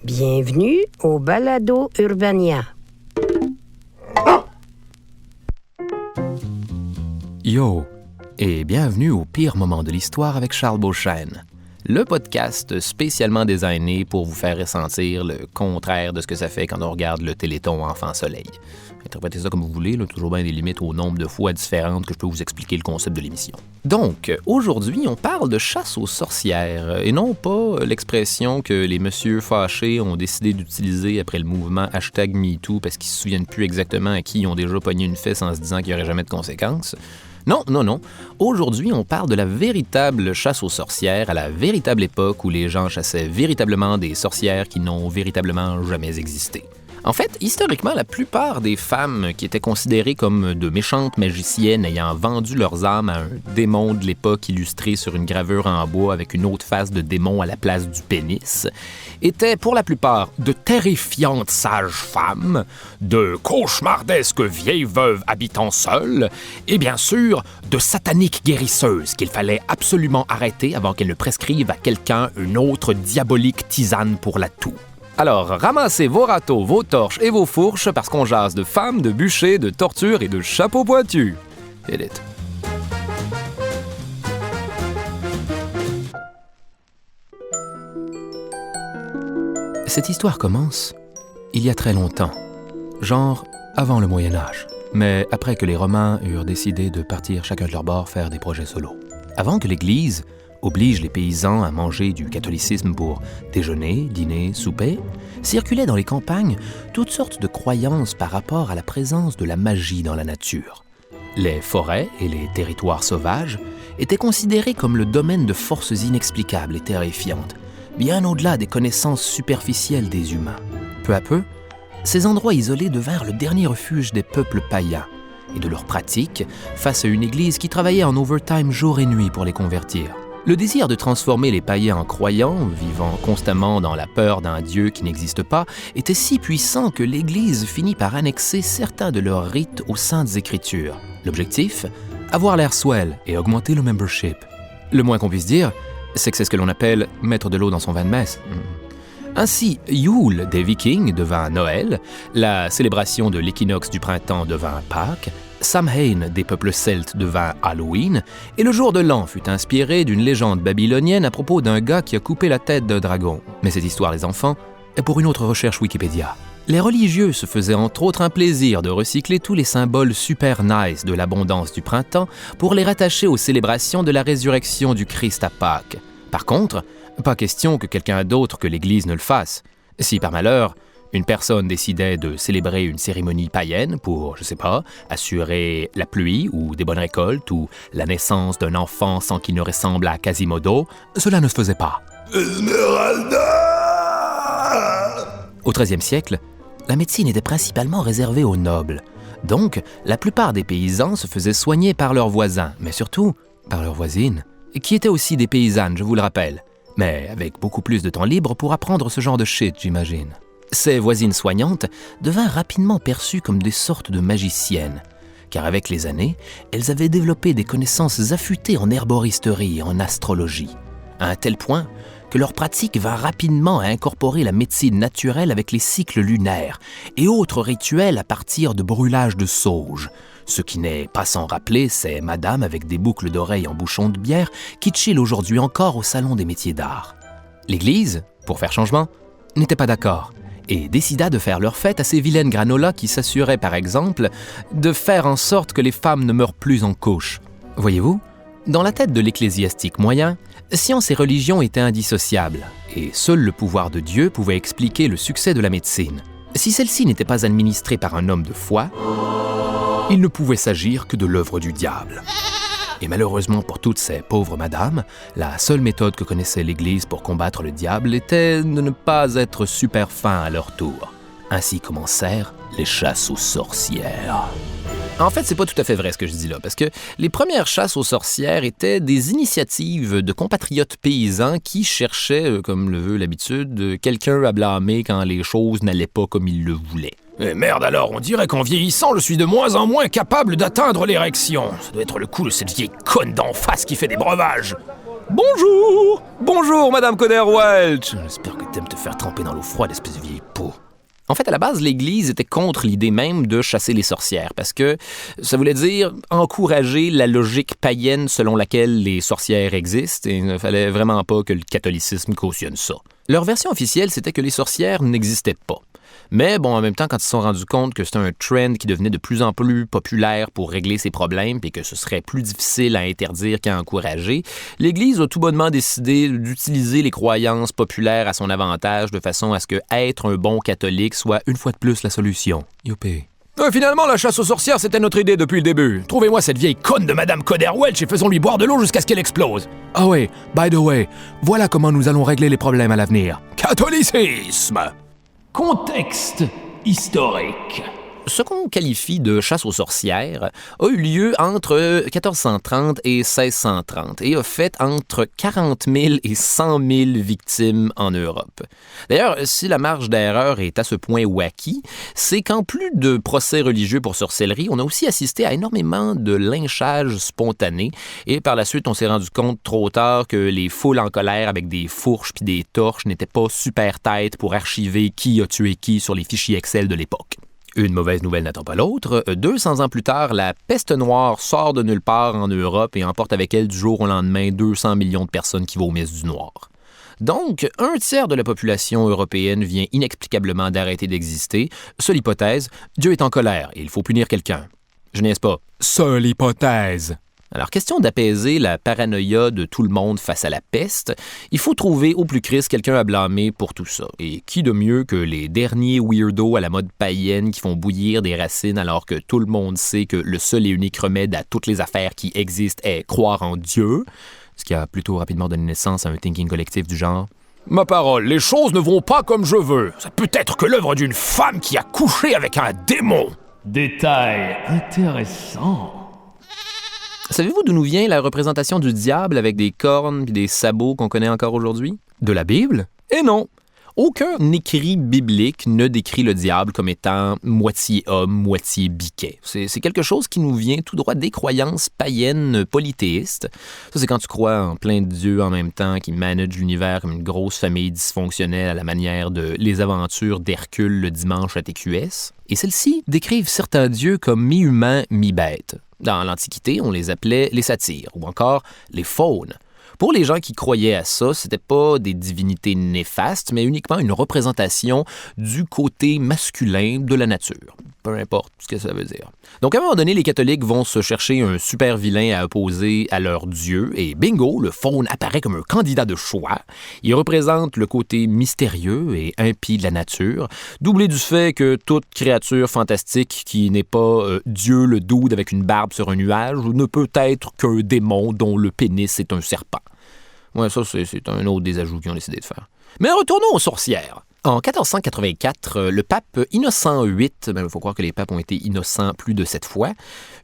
Bienvenue au Balado Urbania. Yo, et bienvenue au pire moment de l'histoire avec Charles Beauchesne, le podcast spécialement designé pour vous faire ressentir le contraire de ce que ça fait quand on regarde le Téléthon Enfant Soleil. Interprétez ça comme vous voulez, toujours bien des limites au nombre de fois différentes que je peux vous expliquer le concept de l'émission. Donc, aujourd'hui, on parle de chasse aux sorcières, et non pas l'expression que les messieurs fâchés ont décidé d'utiliser après le mouvement #MeToo parce qu'ils se souviennent plus exactement à qui ils ont déjà pogné une fesse en se disant qu'il n'y aurait jamais de conséquences. Non. Aujourd'hui, on parle de la véritable chasse aux sorcières à la véritable époque où les gens chassaient véritablement des sorcières qui n'ont véritablement jamais existé. En fait, historiquement, la plupart des femmes qui étaient considérées comme de méchantes magiciennes ayant vendu leurs âmes à un démon de l'époque illustré sur une gravure en bois avec une autre face de démon à la place du pénis, étaient pour la plupart de terrifiantes sages femmes, de cauchemardesques vieilles veuves habitant seules, et bien sûr, de sataniques guérisseuses qu'il fallait absolument arrêter avant qu'elles ne prescrivent à quelqu'un une autre diabolique tisane pour la toux. Alors, ramassez vos râteaux, vos torches et vos fourches parce qu'on jase de femmes, de bûchers, de tortures et de chapeaux pointus. Hit it. Cette histoire commence il y a très longtemps, genre avant le Moyen-Âge, mais après que les Romains eurent décidé de partir chacun de leur bord faire des projets solo. Avant que l'Église oblige les paysans à manger du catholicisme pour déjeuner, dîner, souper, circulaient dans les campagnes toutes sortes de croyances par rapport à la présence de la magie dans la nature. Les forêts et les territoires sauvages étaient considérés comme le domaine de forces inexplicables et terrifiantes, bien au-delà des connaissances superficielles des humains. Peu à peu, ces endroits isolés devinrent le dernier refuge des peuples païens et de leurs pratiques face à une église qui travaillait en overtime jour et nuit pour les convertir. Le désir de transformer les païens en croyants, vivant constamment dans la peur d'un Dieu qui n'existe pas, était si puissant que l'Église finit par annexer certains de leurs rites aux Saintes Écritures. L'objectif ? Avoir l'air swell et augmenter le membership. Le moins qu'on puisse dire, c'est que c'est ce que l'on appelle mettre de l'eau dans son vin de messe. Ainsi, Yule des Vikings devint Noël, la célébration de l'équinoxe du printemps devint Pâques, Samhain des peuples celtes devint Halloween, et le jour de l'an fut inspiré d'une légende babylonienne à propos d'un gars qui a coupé la tête d'un dragon. Mais cette histoire, les enfants, est pour une autre recherche Wikipédia. Les religieux se faisaient entre autres un plaisir de recycler tous les symboles super nice de l'abondance du printemps pour les rattacher aux célébrations de la résurrection du Christ à Pâques. Par contre, pas question que quelqu'un d'autre que l'Église ne le fasse. Si par malheur, une personne décidait de célébrer une cérémonie païenne pour, assurer la pluie ou des bonnes récoltes ou la naissance d'un enfant sans qu'il ne ressemble à Quasimodo, cela ne se faisait pas. Esmeralda! Au XIIIe siècle, la médecine était principalement réservée aux nobles. Donc, la plupart des paysans se faisaient soigner par leurs voisins, mais surtout par leurs voisines, qui étaient aussi des paysannes, je vous le rappelle, mais avec beaucoup plus de temps libre pour apprendre ce genre de shit, j'imagine. Ces voisines soignantes devinrent rapidement perçues comme des sortes de magiciennes, car avec les années, elles avaient développé des connaissances affûtées en herboristerie et en astrologie, à un tel point que leur pratique vint rapidement à incorporer la médecine naturelle avec les cycles lunaires et autres rituels à partir de brûlages de sauge. Ce qui n'est pas sans rappeler ces madames avec des boucles d'oreilles en bouchon de bière qui chillent aujourd'hui encore au Salon des métiers d'art. L'Église, pour faire changement, n'était pas d'accord et décida de faire leur fête à ces vilaines granolas qui s'assuraient, par exemple, de faire en sorte que les femmes ne meurent plus en couche. Voyez-vous, dans la tête de l'ecclésiastique moyen, science et religion étaient indissociables, et seul le pouvoir de Dieu pouvait expliquer le succès de la médecine. Si celle-ci n'était pas administrée par un homme de foi, il ne pouvait s'agir que de l'œuvre du diable. Et malheureusement pour toutes ces pauvres madames, la seule méthode que connaissait l'Église pour combattre le diable était de ne pas être super fin à leur tour. Ainsi commencèrent les chasses aux sorcières. En fait, c'est pas tout à fait vrai ce que je dis là, parce que les premières chasses aux sorcières étaient des initiatives de compatriotes paysans qui cherchaient, comme le veut l'habitude, quelqu'un à blâmer quand les choses n'allaient pas comme ils le voulaient. Merde alors, on dirait qu'en vieillissant, je suis de moins en moins capable d'atteindre l'érection. Ça doit être le coup de cette vieille conne d'en face qui fait des breuvages. Bonjour! Bonjour, Madame Coder-Welch! J'espère que t'aimes te faire tremper dans l'eau froide, espèce de vieille peau. En fait, à la base, l'Église était contre l'idée même de chasser les sorcières, parce que ça voulait dire encourager la logique païenne selon laquelle les sorcières existent, et il ne fallait vraiment pas que le catholicisme cautionne ça. Leur version officielle, c'était que les sorcières n'existaient pas. Mais bon, en même temps, quand ils se sont rendus compte que c'était un trend qui devenait de plus en plus populaire pour régler ces problèmes et que ce serait plus difficile à interdire qu'à encourager, l'Église a tout bonnement décidé d'utiliser les croyances populaires à son avantage de façon à ce que être un bon catholique soit une fois de plus la solution. Youpi. Finalement, la chasse aux sorcières, c'était notre idée depuis le début. Trouvez-moi cette vieille conne de Madame Coder-Welch et faisons-lui boire de l'eau jusqu'à ce qu'elle explose. Ah oui, by the way, voilà comment nous allons régler les problèmes à l'avenir. Catholicisme! Contexte historique. Ce qu'on qualifie de chasse aux sorcières a eu lieu entre 1430 et 1630 et a fait entre 40 000 et 100 000 victimes en Europe. D'ailleurs, si la marge d'erreur est à ce point wacky, c'est qu'en plus de procès religieux pour sorcellerie, on a aussi assisté à énormément de lynchage spontané et par la suite, on s'est rendu compte trop tard que les foules en colère avec des fourches puis des torches n'étaient pas super têtes pour archiver qui a tué qui sur les fichiers Excel de l'époque. Une mauvaise nouvelle n'attend pas l'autre. 200 ans plus tard, la peste noire sort de nulle part en Europe et emporte avec elle du jour au lendemain 200 millions de personnes qui vomissent du noir. Donc, un tiers de la population européenne vient inexplicablement d'arrêter d'exister. Seule hypothèse, Dieu est en colère et il faut punir quelqu'un. Je niaise pas. Seule hypothèse. Alors, question d'apaiser la paranoïa de tout le monde face à la peste, il faut trouver au plus Christ quelqu'un à blâmer pour tout ça. Et qui de mieux que les derniers weirdos à la mode païenne qui font bouillir des racines alors que tout le monde sait que le seul et unique remède à toutes les affaires qui existent est croire en Dieu, ce qui a plutôt rapidement donné naissance à un thinking collectif du genre « Ma parole, les choses ne vont pas comme je veux. Ça peut être que l'œuvre d'une femme qui a couché avec un démon. » Détail intéressant. Savez-vous d'où nous vient la représentation du diable avec des cornes et des sabots qu'on connaît encore aujourd'hui? De la Bible? Et non! Aucun écrit biblique ne décrit le diable comme étant moitié homme, moitié biquet. C'est quelque chose qui nous vient tout droit des croyances païennes polythéistes. Ça, c'est quand tu crois en plein de dieux en même temps qui managent l'univers comme une grosse famille dysfonctionnelle à la manière de Les aventures d'Hercule le dimanche à TQS. Et celles-ci décrivent certains dieux comme mi-humains, mi-bêtes. Dans l'Antiquité, on les appelait les satyres ou encore les faunes. Pour les gens qui croyaient à ça, c'était pas des divinités néfastes, mais uniquement une représentation du côté masculin de la nature. Peu importe ce que ça veut dire. Donc, à un moment donné, les catholiques vont se chercher un super vilain à opposer à leur dieu, et bingo, le faune apparaît comme un candidat de choix. Il représente le côté mystérieux et impie de la nature, doublé du fait que toute créature fantastique qui n'est pas Dieu le dude avec une barbe sur un nuage ne peut être qu'un démon dont le pénis est un serpent. Ouais, ça, c'est un autre des ajouts qu'ils ont décidé de faire. Mais retournons aux sorcières. En 1484, le pape Innocent VIII, il faut croire que les papes ont été innocents plus de 7 fois,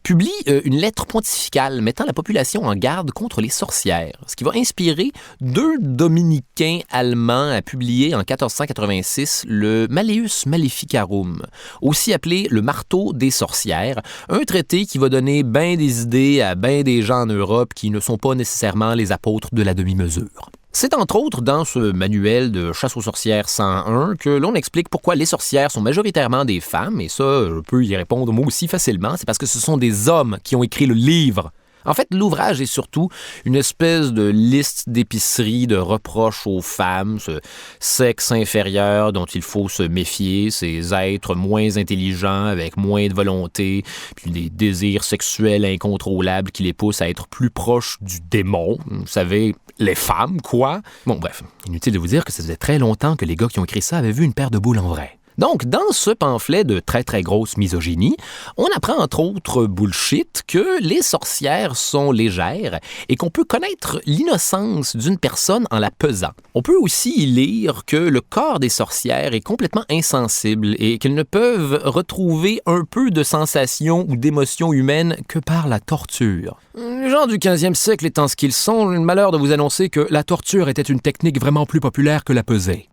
publie une lettre pontificale mettant la population en garde contre les sorcières, ce qui va inspirer 2 dominicains allemands à publier en 1486 le Malleus Maleficarum, aussi appelé le marteau des sorcières, un traité qui va donner bien des idées à bien des gens en Europe qui ne sont pas nécessairement les apôtres de la demi-mesure. C'est entre autres dans ce manuel de chasse aux sorcières 101 que l'on explique pourquoi les sorcières sont majoritairement des femmes, et ça, je peux y répondre moi aussi facilement, c'est parce que ce sont des hommes qui ont écrit le livre. En fait, l'ouvrage est surtout une espèce de liste d'épicerie de reproches aux femmes, ce sexe inférieur dont il faut se méfier, ces êtres moins intelligents avec moins de volonté, puis des désirs sexuels incontrôlables qui les poussent à être plus proches du démon. Vous savez, les femmes, quoi. Bon, bref, inutile de vous dire que ça faisait très longtemps que les gars qui ont écrit ça avaient vu une paire de boules en vrai. Donc, dans ce pamphlet de très très grosse misogynie, on apprend entre autres bullshit que les sorcières sont légères et qu'on peut connaître l'innocence d'une personne en la pesant. On peut aussi y lire que le corps des sorcières est complètement insensible et qu'elles ne peuvent retrouver un peu de sensations ou d'émotions humaines que par la torture. Les gens du 15e siècle étant ce qu'ils sont, j'ai le malheur de vous annoncer que la torture était une technique vraiment plus populaire que la pesée.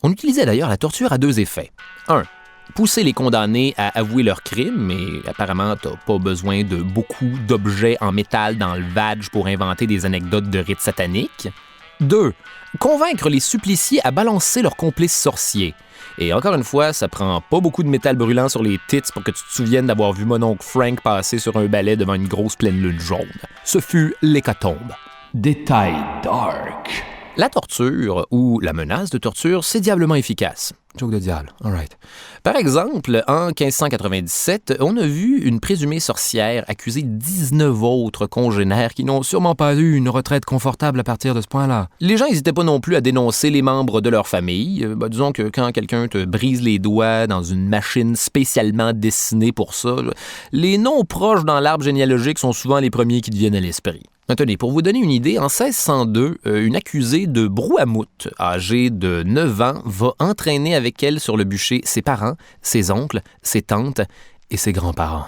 On utilisait d'ailleurs la torture à 2 effets. 1. pousser les condamnés à avouer leurs crimes, mais apparemment, t'as pas besoin de beaucoup d'objets en métal dans le vag pour inventer des anecdotes de rites sataniques. 2. Convaincre les suppliciés à balancer leurs complices sorciers. Et encore une fois, ça prend pas beaucoup de métal brûlant sur les tits pour que tu te souviennes d'avoir vu mon oncle Frank passer sur un balai devant une grosse pleine lune jaune. Ce fut l'hécatombe. Détail dark. La torture, ou la menace de torture, c'est diablement efficace. Joke de diable, all right. Par exemple, en 1597, on a vu une présumée sorcière accuser 19 autres congénères qui n'ont sûrement pas eu une retraite confortable à partir de ce point-là. Les gens n'hésitaient pas non plus à dénoncer les membres de leur famille. Disons que quand quelqu'un te brise les doigts dans une machine spécialement dessinée pour ça, les noms proches dans l'arbre généalogique sont souvent les premiers qui te viennent à l'esprit. Tenez, pour vous donner une idée, en 1602, une accusée de Brouhamout, âgée de 9 ans, va entraîner avec elle sur le bûcher ses parents, ses oncles, ses tantes et ses grands-parents.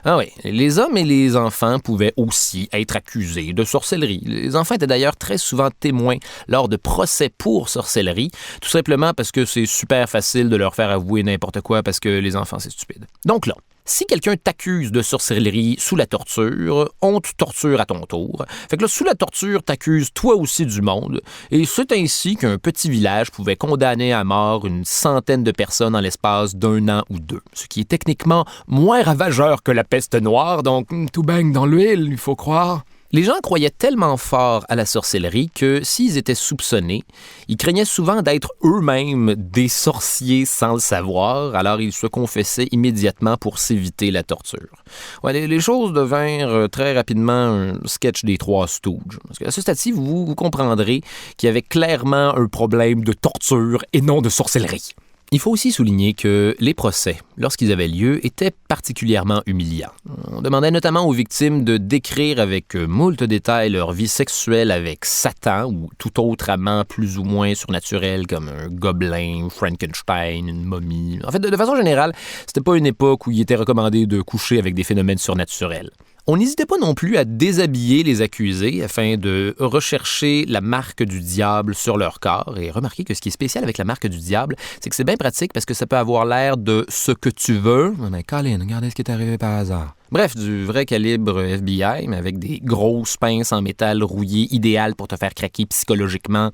Ah oui, les hommes et les enfants pouvaient aussi être accusés de sorcellerie. Les enfants étaient d'ailleurs très souvent témoins lors de procès pour sorcellerie, tout simplement parce que c'est super facile de leur faire avouer n'importe quoi parce que les enfants, c'est stupide. Donc là, si quelqu'un t'accuse de sorcellerie sous la torture, on te torture à ton tour. Fait que là, sous la torture, t'accuses toi aussi du monde. Et c'est ainsi qu'un petit village pouvait condamner à mort une centaine de personnes en l'espace d'1 an ou 2. Ce qui est techniquement moins ravageur que la peste noire, donc tout baigne dans l'huile, il faut croire. Les gens croyaient tellement fort à la sorcellerie que s'ils étaient soupçonnés, ils craignaient souvent d'être eux-mêmes des sorciers sans le savoir, alors ils se confessaient immédiatement pour s'éviter la torture. Ouais, les choses devinrent très rapidement un sketch des Trois Stooges. Parce qu'à ce stade-ci, vous comprendrez qu'il y avait clairement un problème de torture et non de sorcellerie. Il faut aussi souligner que les procès, lorsqu'ils avaient lieu, étaient particulièrement humiliants. On demandait notamment aux victimes de décrire avec moult détails leur vie sexuelle avec Satan ou tout autre amant plus ou moins surnaturel comme un gobelin, Frankenstein, une momie. En fait, de façon générale, c'était pas une époque où il était recommandé de coucher avec des phénomènes surnaturels. On n'hésitait pas non plus à déshabiller les accusés afin de rechercher la marque du diable sur leur corps. Et remarquez que ce qui est spécial avec la marque du diable, c'est que c'est bien pratique parce que ça peut avoir l'air de ce que tu veux. Mais Colin, regardez ce qui est arrivé par hasard. Bref, du vrai calibre FBI, mais avec des grosses pinces en métal rouillé, idéales pour te faire craquer psychologiquement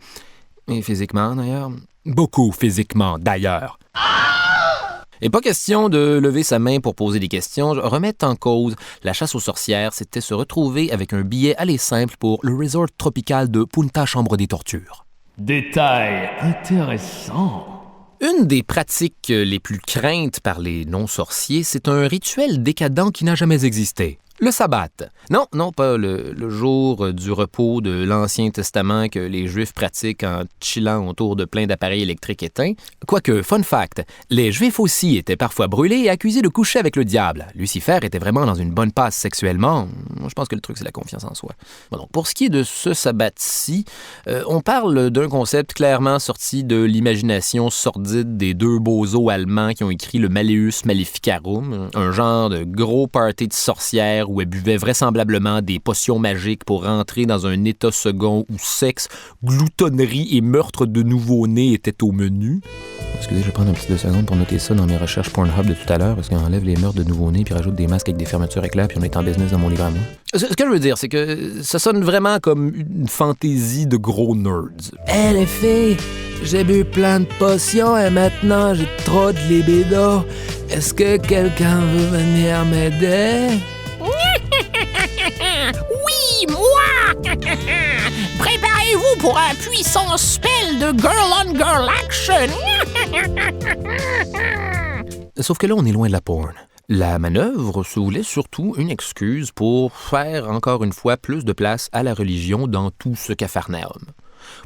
et physiquement d'ailleurs. Beaucoup physiquement d'ailleurs. Et pas question de lever sa main pour poser des questions. Remettre en cause la chasse aux sorcières, c'était se retrouver avec un billet aller simple pour le resort tropical de Punta Chambre des Tortures. Détail intéressant. Une des pratiques les plus craintes par les non-sorciers, c'est un rituel décadent qui n'a jamais existé. Le sabbat. Non, pas le jour du repos de l'Ancien Testament que les Juifs pratiquent en chillant autour de plein d'appareils électriques éteints. Quoique, fun fact, les Juifs aussi étaient parfois brûlés et accusés de coucher avec le diable. Lucifer était vraiment dans une bonne passe sexuellement. Je pense que le truc, c'est la confiance en soi. Bon, donc, pour ce qui est de ce sabbat-ci, on parle d'un concept clairement sorti de l'imagination sordide des deux bozos allemands qui ont écrit le Malleus Maleficarum, un genre de gros party de sorcières où elle buvait vraisemblablement des potions magiques pour rentrer dans un état second où sexe, gloutonnerie et meurtre de nouveau-nés étaient au menu. Excusez, je vais prendre un petit 2 secondes pour noter ça dans mes recherches Pornhub de tout à l'heure, parce qu'on enlève les meurtres de nouveau-nés puis rajoute des masques avec des fermetures éclairs puis on est en business dans mon livre à moi. Ce que je veux dire, c'est que ça sonne vraiment comme une fantaisie de gros nerds. Hey les filles, j'ai bu plein de potions et maintenant j'ai trop de libido. Est-ce que quelqu'un veut venir m'aider? Oui, moi! Préparez-vous pour un puissant spell de girl-on-girl action! Sauf que là, on est loin de la porn. La manœuvre se voulait surtout une excuse pour faire, encore une fois, plus de place à la religion dans tout ce capharnaüm.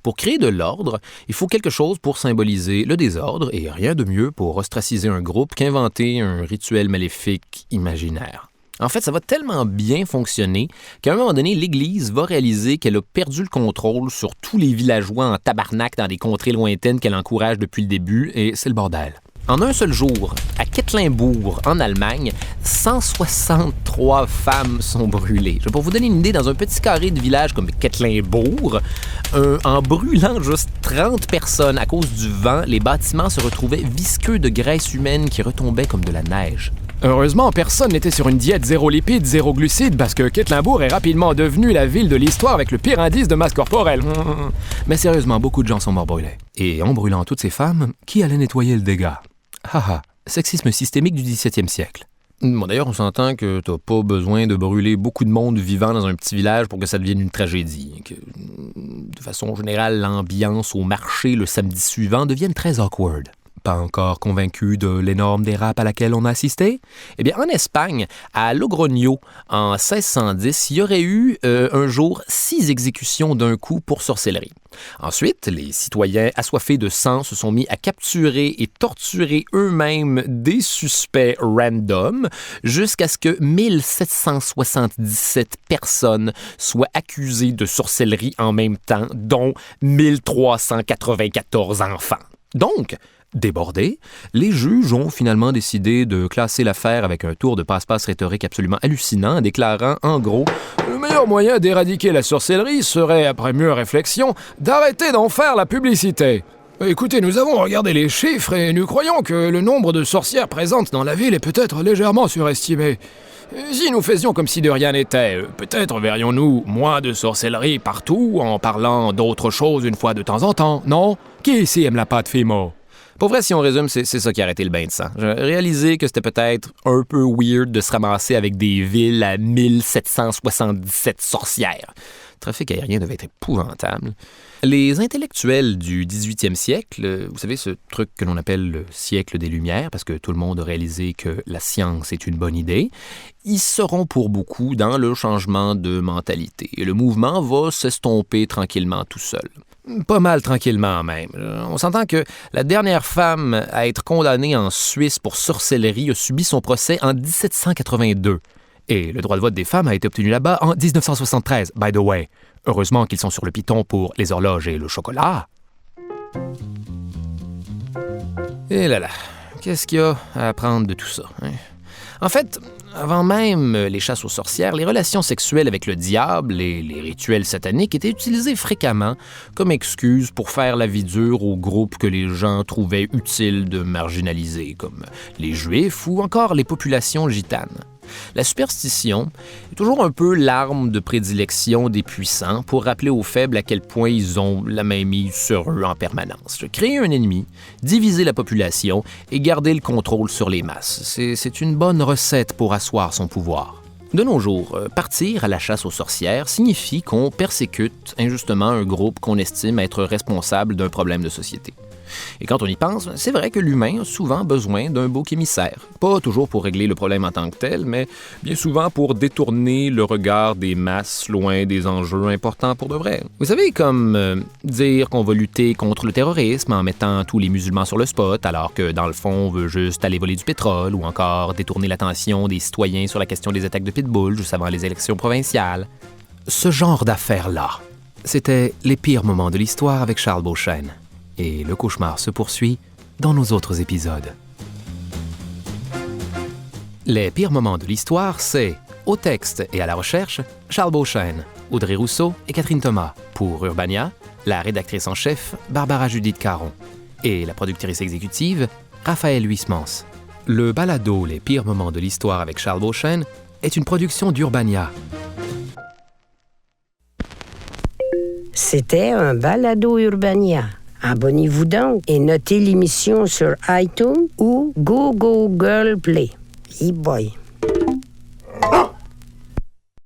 Pour créer de l'ordre, il faut quelque chose pour symboliser le désordre, et rien de mieux pour ostraciser un groupe qu'inventer un rituel maléfique imaginaire. En fait, ça va tellement bien fonctionner qu'à un moment donné, l'Église va réaliser qu'elle a perdu le contrôle sur tous les villageois en tabarnak dans des contrées lointaines qu'elle encourage depuis le début, et c'est le bordel. En un seul jour, à Quedlinbourg, en Allemagne, 163 femmes sont brûlées. Pour vous donner une idée, dans un petit carré de village comme Quedlinbourg, en brûlant juste 30 personnes à cause du vent, les bâtiments se retrouvaient visqueux de graisse humaine qui retombait comme de la neige. Heureusement, personne n'était sur une diète zéro lipides, zéro glucides, parce que Quedlinbourg est rapidement devenue la ville de l'histoire avec le pire indice de masse corporelle. Mais sérieusement, beaucoup de gens sont morts brûlés. Et en brûlant toutes ces femmes, qui allait nettoyer le dégât? Haha, sexisme systémique du 17e siècle. Bon, d'ailleurs, on s'entend que t'as pas besoin de brûler beaucoup de monde vivant dans un petit village pour que ça devienne une tragédie. Que, de façon générale, l'ambiance au marché le samedi suivant devienne très awkward. Pas encore convaincu de l'énorme dérape à laquelle on a assisté? Eh bien, en Espagne, à Logroño, en 1610, il y aurait eu un jour 6 exécutions d'un coup pour sorcellerie. Ensuite, les citoyens assoiffés de sang se sont mis à capturer et torturer eux-mêmes des suspects random jusqu'à ce que 1777 personnes soient accusées de sorcellerie en même temps, dont 1394 enfants. Donc, débordés, les juges ont finalement décidé de classer l'affaire avec un tour de passe-passe rhétorique absolument hallucinant, déclarant en gros « Le meilleur moyen d'éradiquer la sorcellerie serait, après mûre réflexion, d'arrêter d'en faire la publicité. Écoutez, nous avons regardé les chiffres et nous croyons que le nombre de sorcières présentes dans la ville est peut-être légèrement surestimé. Si nous faisions comme si de rien n'était, peut-être verrions-nous moins de sorcellerie partout en parlant d'autres choses une fois de temps en temps, non? Qui ici aime la pâte Fimo? » Pour vrai, si on résume, c'est ça qui a arrêté le bain de sang. J'ai réalisé que c'était peut-être un peu weird de se ramasser avec des villes à 1777 sorcières. Le trafic aérien devait être épouvantable. Les intellectuels du 18e siècle, vous savez, ce truc que l'on appelle le siècle des Lumières, parce que tout le monde a réalisé que la science est une bonne idée, ils seront pour beaucoup dans le changement de mentalité. Et le mouvement va s'estomper tranquillement tout seul. Pas mal tranquillement même. On s'entend que la dernière femme à être condamnée en Suisse pour sorcellerie a subi son procès en 1782. Et le droit de vote des femmes a été obtenu là-bas en 1973, by the way. Heureusement qu'ils sont sur le piton pour les horloges et le chocolat. Et là, qu'est-ce qu'il y a à apprendre de tout ça, hein? En fait, avant même les chasses aux sorcières, les relations sexuelles avec le diable et les rituels sataniques étaient utilisés fréquemment comme excuse pour faire la vie dure aux groupes que les gens trouvaient utile de marginaliser, comme les Juifs ou encore les populations gitanes. La superstition est toujours un peu l'arme de prédilection des puissants pour rappeler aux faibles à quel point ils ont la mainmise sur eux en permanence. Créer un ennemi, diviser la population et garder le contrôle sur les masses. C'est une bonne recette pour asseoir son pouvoir. De nos jours, partir à la chasse aux sorcières signifie qu'on persécute injustement un groupe qu'on estime être responsable d'un problème de société. Et quand on y pense, c'est vrai que l'humain a souvent besoin d'un bouc émissaire. Pas toujours pour régler le problème en tant que tel, mais bien souvent pour détourner le regard des masses loin des enjeux importants pour de vrai. Vous savez, comme dire qu'on va lutter contre le terrorisme en mettant tous les musulmans sur le spot, alors que dans le fond, on veut juste aller voler du pétrole, ou encore détourner l'attention des citoyens sur la question des attaques de pitbull juste avant les élections provinciales. Ce genre d'affaires-là, c'était les pires moments de l'histoire avec Charles Beauchesne. Et le cauchemar se poursuit dans nos autres épisodes. Les pires moments de l'histoire, c'est, au texte et à la recherche, Charles Beauchesne, Audrey Rousseau et Catherine Thomas. Pour Urbania, la rédactrice en chef, Barbara Judith Caron. Et la productrice exécutive, Raphaël Huysmans. Le balado Les pires moments de l'histoire avec Charles Beauchesne est une production d'Urbania. C'était un balado Urbania. Abonnez-vous donc et notez l'émission sur iTunes ou Google Play. Boy.